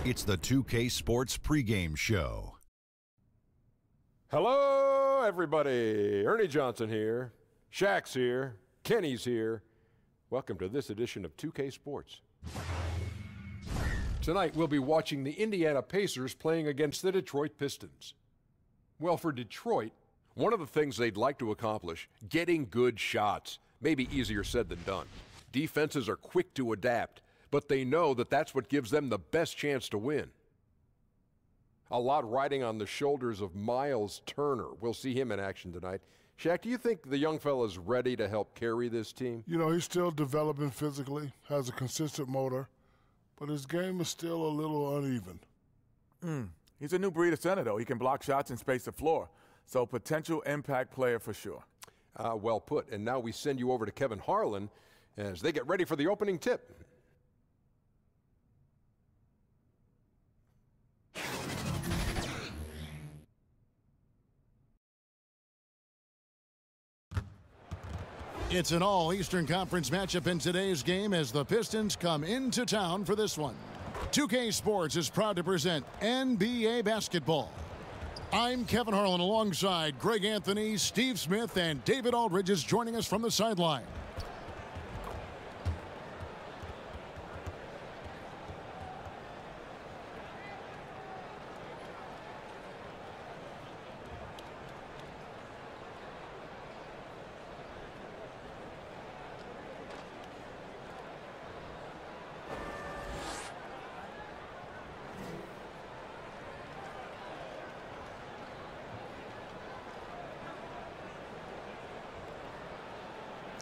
It's the 2K Sports pregame show. Hello, everybody. Ernie Johnson here. Shaq's here. Kenny's here. Welcome to this edition of 2K Sports. Tonight, we'll be watching the Indiana Pacers playing against the Detroit Pistons. Well, for Detroit, one of the things they'd like to accomplish, getting good shots, may be easier said than done. Defenses are quick to adapt, but they know that that's what gives them the best chance to win. A lot riding on the shoulders of Miles Turner. We'll see him in action tonight. Shaq, do you think the young fella's ready to help carry this team? You know, he's still developing physically, has a consistent motor, but his game is still a little uneven. He's a new breed of center, though. He can block shots and space the floor. So potential impact player for sure. Well put. And now we send you over to Kevin Harlan as they get ready for the opening tip. It's an all-Eastern Conference matchup in today's game as the Pistons come into town for this one. 2K Sports is proud to present NBA basketball. I'm Kevin Harlan alongside Greg Anthony, Steve Smith, and David Aldridge is joining us from the sideline.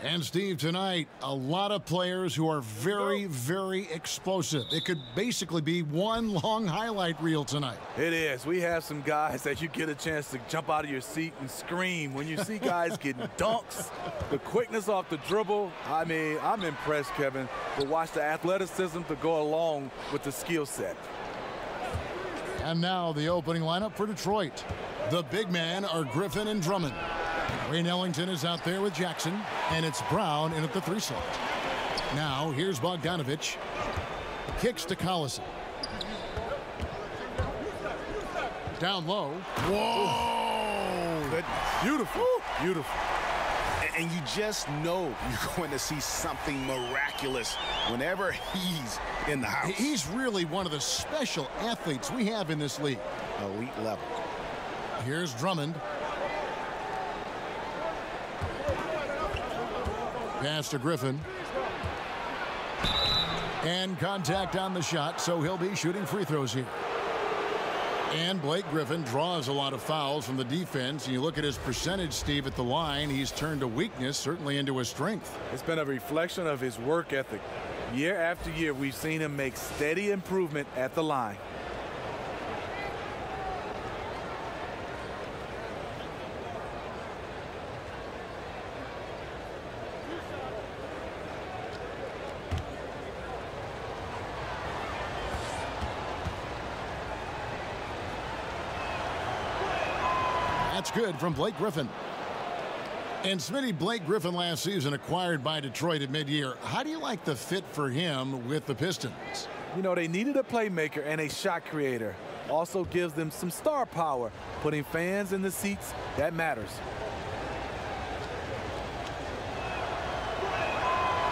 And Steve, tonight, a lot of players who are very, very explosive. It could basically be one long highlight reel tonight. It is. We have some guys that you get a chance to jump out of your seat and scream. When you see guys getting dunks, the quickness off the dribble, I mean, I'm impressed, Kevin. But watch the athleticism to go along with the skill set. And now the opening lineup for Detroit. The big men are Griffin and Drummond. Wayne Ellington is out there with Jackson, and it's Brown in at the 3 slot. Now, here's Bogdanovich. Kicks to Collison. Down low. Whoa! Good. Beautiful. Beautiful. And you just know you're going to see something miraculous whenever he's in the house. He's really one of the special athletes we have in this league. Elite level. Here's Drummond. Pass to Griffin. And contact on the shot, so he'll be shooting free throws here. And Blake Griffin draws a lot of fouls from the defense. And you look at his percentage, Steve, at the line, he's turned a weakness certainly into a strength. It's been a reflection of his work ethic. Year after year, we've seen him make steady improvement at the line. That's good from Blake Griffin. And Smitty, Blake Griffin last season acquired by Detroit at mid-year. How do you like the fit for him with the Pistons? You know, they needed a playmaker and a shot creator. Also gives them some star power. Putting fans in the seats, that matters.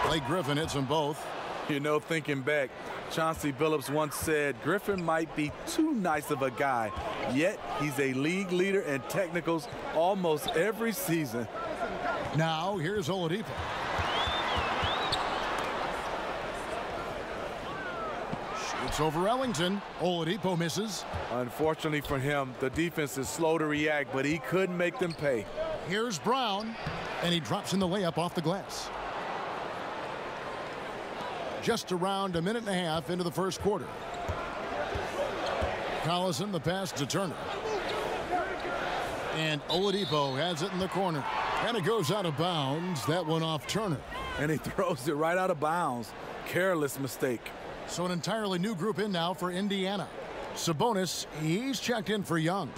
Blake Griffin hits them both. You know, thinking back, Chauncey Billups once said, Griffin might be too nice of a guy, yet he's a league leader in technicals almost every season. Now, here's Oladipo. Shoots over Ellington. Oladipo misses. Unfortunately for him, the defense is slow to react, but he couldn't make them pay. Here's Brown, and he drops in the layup off the glass. Just around a minute and a half into the first quarter. Collison, the pass to Turner. And Oladipo has it in the corner. And it goes out of bounds. That one off Turner. And he throws it right out of bounds. Careless mistake. So an entirely new group in now for Indiana. Sabonis, he's checked in for Young.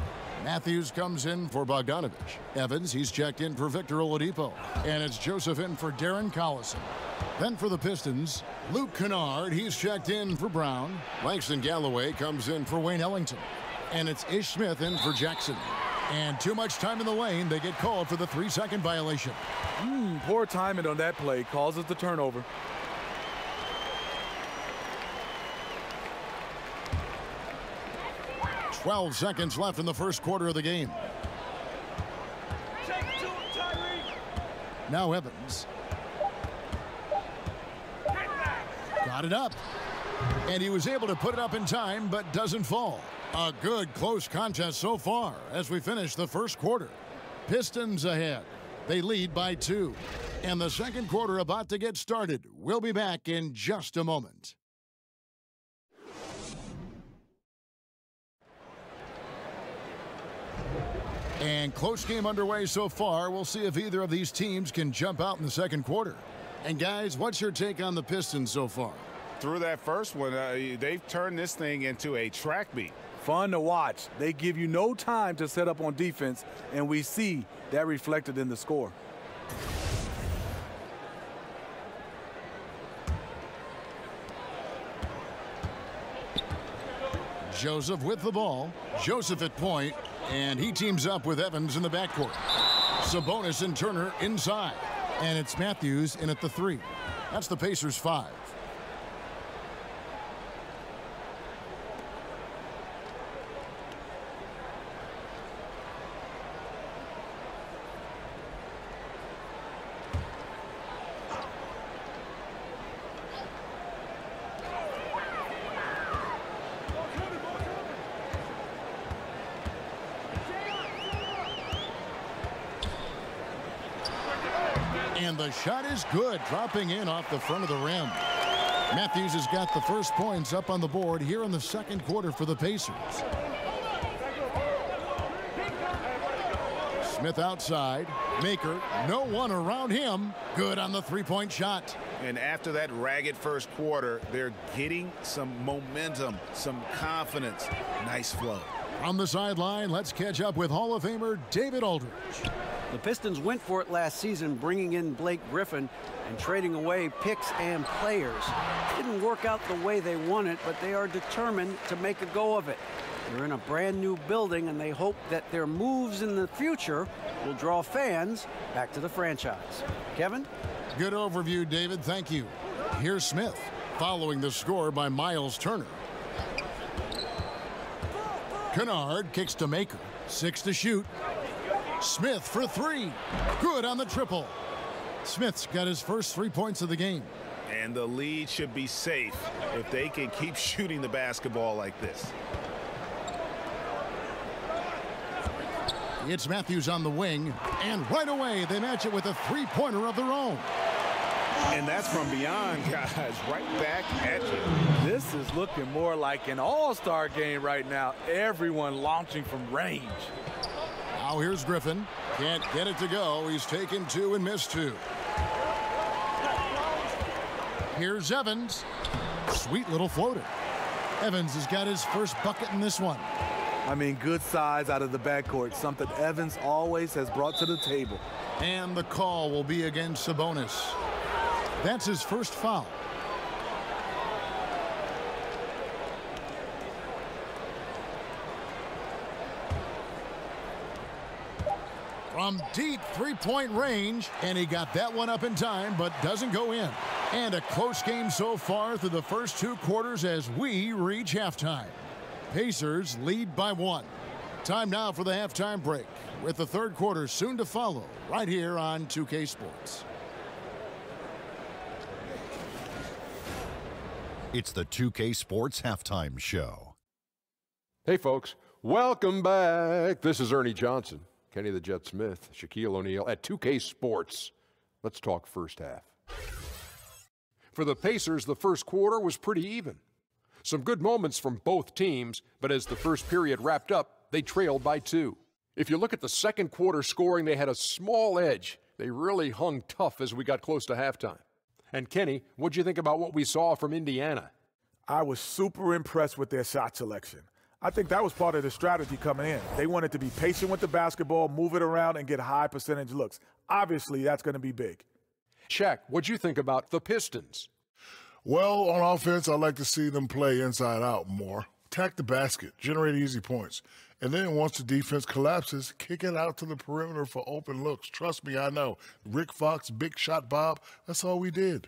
Matthews comes in for Bogdanovich. Evans, he's checked in for Victor Oladipo. And it's Joseph in for Darren Collison. Then for the Pistons, Luke Kennard, he's checked in for Brown. Langston Galloway comes in for Wayne Ellington. And it's Ish Smith in for Jackson. And too much time in the lane, they get called for the 3-second violation. Poor timing on that play causes the turnover. "12 seconds left in the first quarter of the game. Now Evans. Got it up. And he was able to put it up in time, but doesn't fall. A good close contest so far as we finish the first quarter. Pistons ahead. They lead by 2. And the second quarter about to get started. We'll be back in just a moment. And close game underway so far. We'll see if either of these teams can jump out in the second quarter. And guys, what's your take on the Pistons so far? Through that first one, they've turned this thing into a track meet. Fun to watch. They give you no time to set up on defense, and we see that reflected in the score. Joseph with the ball. Joseph at point, and he teams up with Evans in the backcourt. Sabonis and Turner inside, and it's Matthews in at the 3. That's the Pacers' 5. And the shot is good, dropping in off the front of the rim. Matthews has got the first points up on the board here in the second quarter for the Pacers. Smith outside. Maker, no one around him. Good on the three-point shot. And after that ragged first quarter, they're getting some momentum, some confidence. Nice flow. On the sideline, let's catch up with Hall of Famer David Aldridge. The Pistons went for it last season, bringing in Blake Griffin and trading away picks and players. Didn't work out the way they wanted, but they are determined to make a go of it. They're in a brand new building, and they hope that their moves in the future will draw fans back to the franchise. Kevin? Good overview, David. Thank you. Here's Smith, following the score by Miles Turner. Kennard kicks to Maker. 6 to shoot. Smith for 3. Good on the triple. Smith's got his first 3 points of the game. And the lead should be safe if they can keep shooting the basketball like this. It's Matthews on the wing, and right away they match it with a three-pointer of their own. And that's from beyond, guys, right back at you. This is looking more like an all-star game right now. Everyone launching from range. Now here's Griffin. Can't get it to go. He's taken 2 and missed 2. Here's Evans. Sweet little floater. Evans has got his first bucket in this one. I mean, good size out of the backcourt, something Evans always has brought to the table. And the call will be against Sabonis. That's his first foul. From deep three-point range, and he got that one up in time, but doesn't go in. And a close game so far through the first 2 quarters as we reach halftime. Pacers lead by 1. Time now for the halftime break, with the third quarter soon to follow, right here on 2K Sports. It's the 2K Sports Halftime Show. Hey, folks. Welcome back. This is Ernie Johnson, Kenny the Jet Smith, Shaquille O'Neal at 2K Sports. Let's talk first half. For the Pacers, the first quarter was pretty even. Some good moments from both teams, but as the first period wrapped up, they trailed by 2. If you look at the second quarter scoring, they had a small edge. They really hung tough as we got close to halftime. And Kenny, what'd you think about what we saw from Indiana? I was super impressed with their shot selection. I think that was part of the strategy coming in. They wanted to be patient with the basketball, move it around, and get high percentage looks. Obviously, that's going to be big. Shaq, what'd you think about the Pistons? Well, on offense, I like to see them play inside out more. Attack the basket, generate easy points. And then once the defense collapses, kick it out to the perimeter for open looks. Trust me, I know. Rick Fox, Big Shot Bob, that's all we did.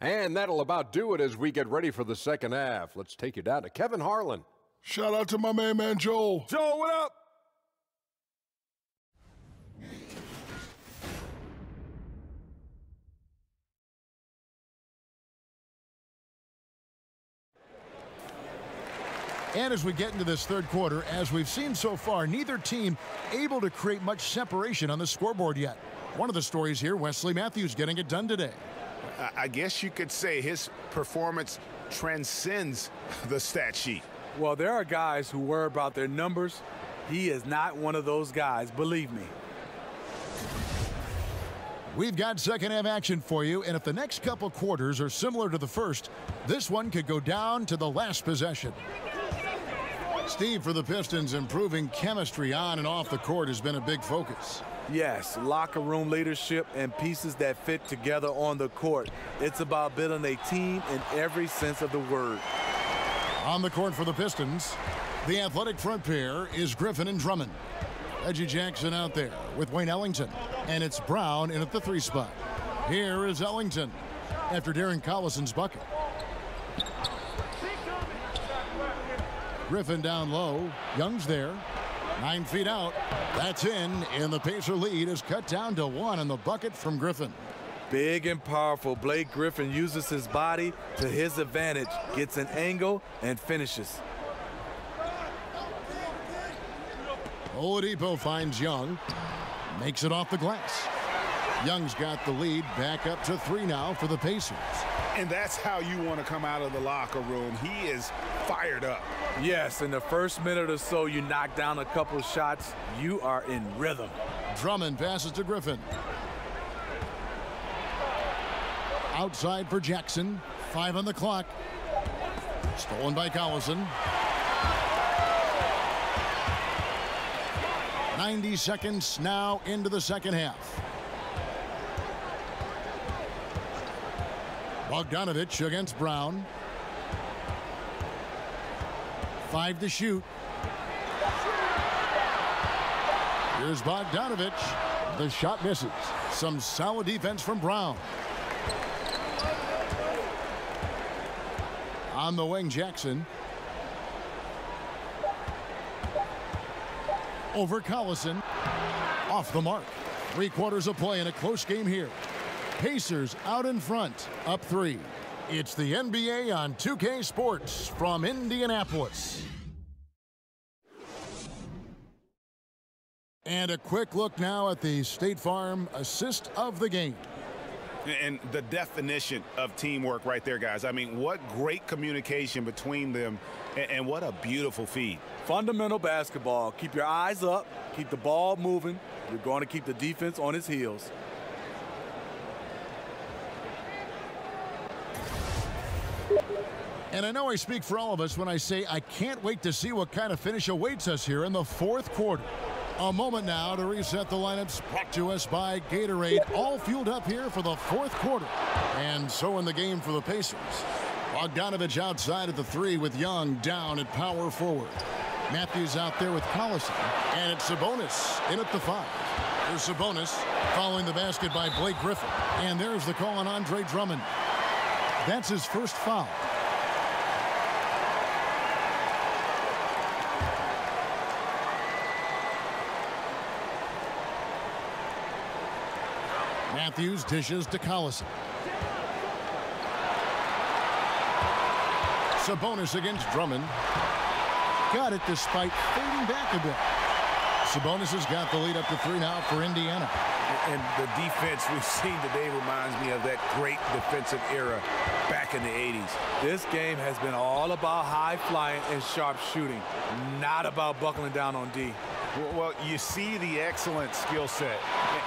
And that'll about do it as we get ready for the second half. Let's take you down to Kevin Harlan. Shout out to my main man, Joel. Joel, what up? And as we get into this third quarter, as we've seen so far, neither team able to create much separation on the scoreboard yet. One of the stories here, Wesley Matthews getting it done today. I guess you could say his performance transcends the stat sheet. Well, there are guys who worry about their numbers. He is not one of those guys, believe me. We've got second half action for you, and if the next couple quarters are similar to the first, this one could go down to the last possession. Steve, for the Pistons, improving chemistry on and off the court has been a big focus. Yes, locker room leadership and pieces that fit together on the court. It's about building a team in every sense of the word. On the court for the Pistons, the athletic front pair is Griffin and Drummond. Reggie Jackson out there with Wayne Ellington, and it's Brown in at the 3 spot. Here is Ellington after Darren Collison's bucket. Griffin down low, Young's there, 9 feet out. That's in, and the Pacer lead is cut down to 1 on the bucket from Griffin. Big and powerful, Blake Griffin uses his body to his advantage, gets an angle, and finishes. Oladipo finds Young, makes it off the glass. Young's got the lead, back up to 3 now for the Pacers. And that's how you want to come out of the locker room. He is fired up. Yes, in the first minute or so, you knock down a couple shots, you are in rhythm. Drummond passes to Griffin. Outside for Jackson, 5 on the clock. Stolen by Collison. 90 seconds now into the second half. Bogdanovich against Brown. 5 to shoot. Here's Bogdanovich. The shot misses. Some solid defense from Brown. On the wing, Jackson. Over Collison. Off the mark. 3 quarters of play in a close game here. Pacers out in front, up 3. It's the NBA on 2K Sports from Indianapolis. And a quick look now at the State Farm assist of the game. And the definition of teamwork right there, guys. I mean, what great communication between them, and what a beautiful feed. Fundamental basketball. Keep your eyes up, keep the ball moving. You're going to keep the defense on its heels. And I know I speak for all of us when I say I can't wait to see what kind of finish awaits us here in the fourth quarter. A moment now to reset the lineups, brought to us by Gatorade, all fueled up here for the fourth quarter. And so in the game for the Pacers. Bogdanovich outside at the 3 with Young down at power forward. Matthews out there with Collison. And it's Sabonis in at the 5. There's Sabonis following the basket by Blake Griffin. And there's the call on Andre Drummond. That's his first foul. Matthews dishes to Collison. Sabonis against Drummond. Got it despite fading back a bit. Sabonis has got the lead up to 3 now for Indiana. And the defense we've seen today reminds me of that great defensive era back in the 80s. This game has been all about high flying and sharp shooting, not about buckling down on D. Well, you see the excellent skill set,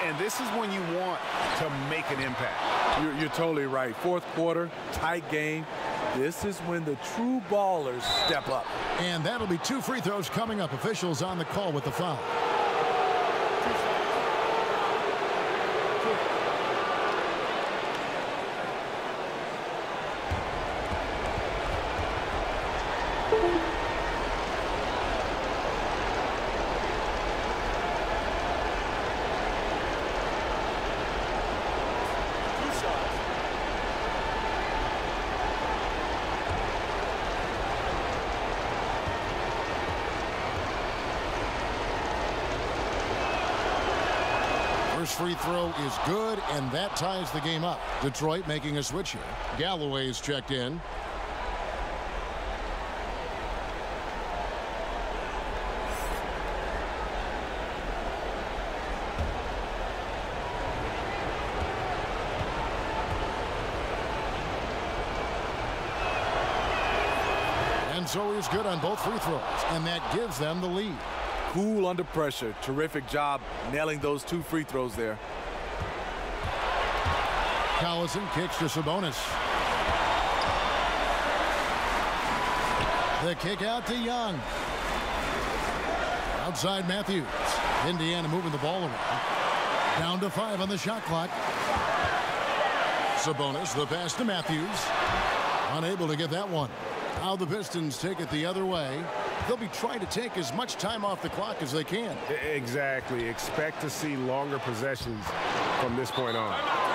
and this is when you want to make an impact. You're totally right. Fourth quarter, tight game. This is when the true ballers step up. And that'll be 2 free throws coming up. Officials on the call with the foul. First free throw is good, and that ties the game up. Detroit making a switch here. Galloway's checked in. And so he's good on both free throws, and that gives them the lead. Cool under pressure. Terrific job nailing those 2 free throws there. Collison kicks to Sabonis. The kick out to Young. Outside Matthews. Indiana moving the ball around. Down to 5 on the shot clock. Sabonis, the pass to Matthews. Unable to get that one. Now the Pistons take it the other way. They'll be trying to take as much time off the clock as they can. Exactly. Expect to see longer possessions from this point on.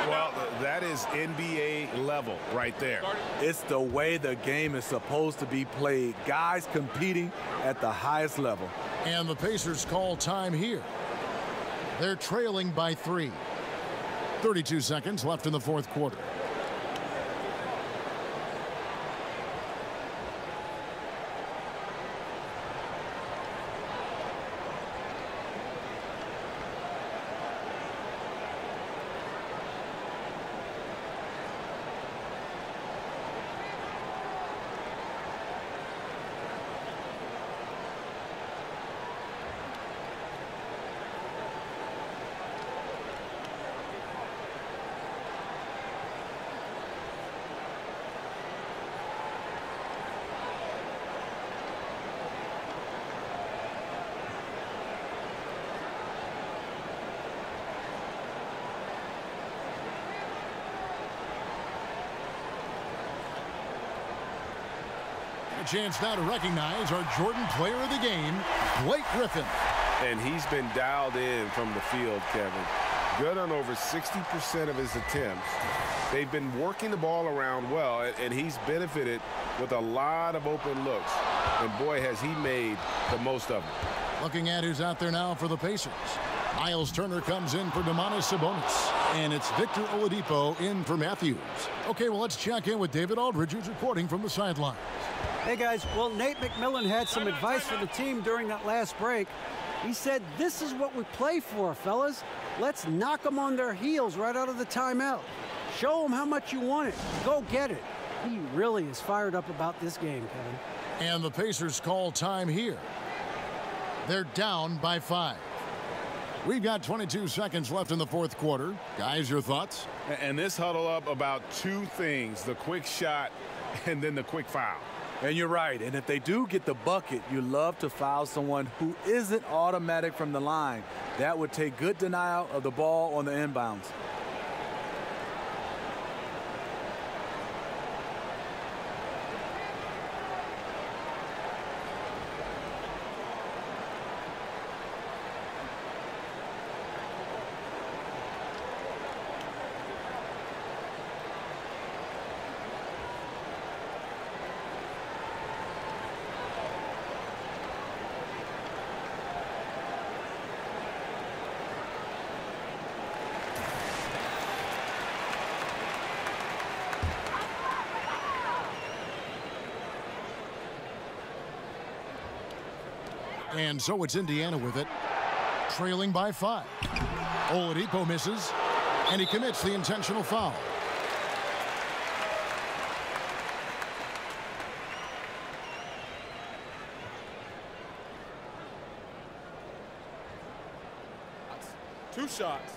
Well, that is NBA level right there. It's the way the game is supposed to be played. Guys competing at the highest level. And the Pacers call time here. They're trailing by 3. 32 seconds left in the fourth quarter. A chance now to recognize our Jordan Player of the Game, Blake Griffin. And he's been dialed in from the field, Kevin. Good on over 60% of his attempts. They've been working the ball around well, and he's benefited with a lot of open looks. And boy, has he made the most of them. Looking at who's out there now for the Pacers. Miles Turner comes in for Domantas Sabonis. And it's Victor Oladipo in for Matthews. Okay, well, let's check in with David Aldridge, who's reporting from the sidelines. Hey, guys. Well, Nate McMillan had some advice for the team during that last break. He said, this is what we play for, fellas. Let's knock them on their heels right out of the timeout. Show them how much you want it. Go get it. He really is fired up about this game, Kevin. And the Pacers call time here. They're down by 5. We've got 22 seconds left in the fourth quarter. Guys, your thoughts? And this huddle up about 2 things, the quick shot and then the quick foul. And you're right. And if they do get the bucket, you love to foul someone who isn't automatic from the line. That would take good denial of the ball on the inbounds. And so it's Indiana with it, trailing by 5. Oladipo misses, and he commits the intentional foul. Two shots.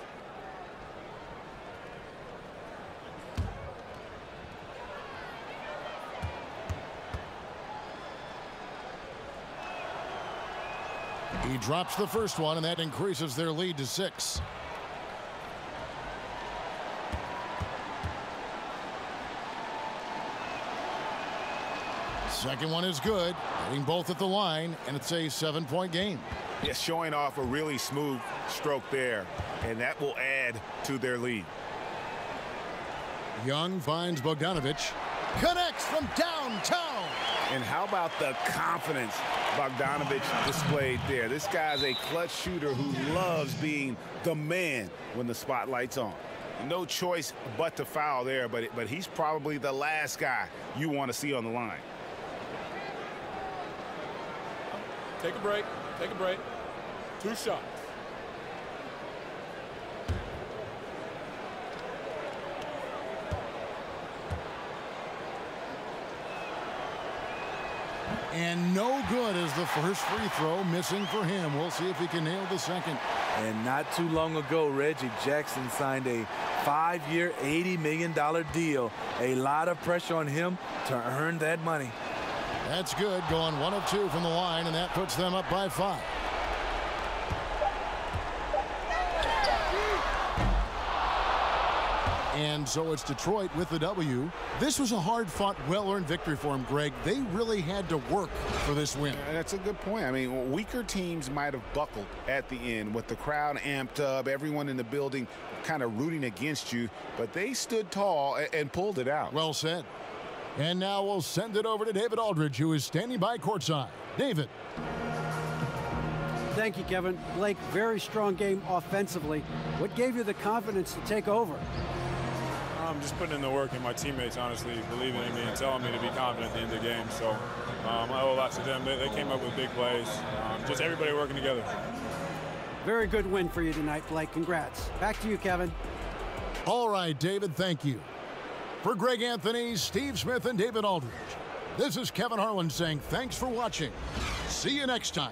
He drops the first one, and that increases their lead to 6. Second one is good, hitting both at the line, and it's a 7-point game. Yeah, showing off a really smooth stroke there, and that will add to their lead. Young finds Bogdanovic, connects from downtown. And how about the confidence Bogdanovic displayed there? This guy's a clutch shooter who loves being the man when the spotlight's on. No choice but to foul there, but he's probably the last guy you want to see on the line. Take a break. Take a break. 2 shots. And no good as the first free throw, missing for him. We'll see if he can nail the second. And not too long ago, Reggie Jackson signed a 5-year, $80 million deal. A lot of pressure on him to earn that money. That's good, going 1 of 2 from the line, and that puts them up by 5. And so it's Detroit with the W. This was a hard-fought, well-earned victory for them, Greg. They really had to work for this win. That's a good point. I mean, weaker teams might have buckled at the end with the crowd amped up, everyone in the building kind of rooting against you, but they stood tall and pulled it out. Well said. And now we'll send it over to David Aldridge, who is standing by courtside. David. Thank you, Kevin. Blake, very strong game offensively. What gave you the confidence to take over? I'm just putting in the work, and my teammates, honestly, believing in me and telling me to be confident at the end of the game. So I owe a lot to them. They came up with big plays. Just everybody working together. Very good win for you tonight, Blake. Congrats. Back to you, Kevin. All right, David, thank you. For Greg Anthony, Steve Smith, and David Aldridge, this is Kevin Harlan saying thanks for watching. See you next time.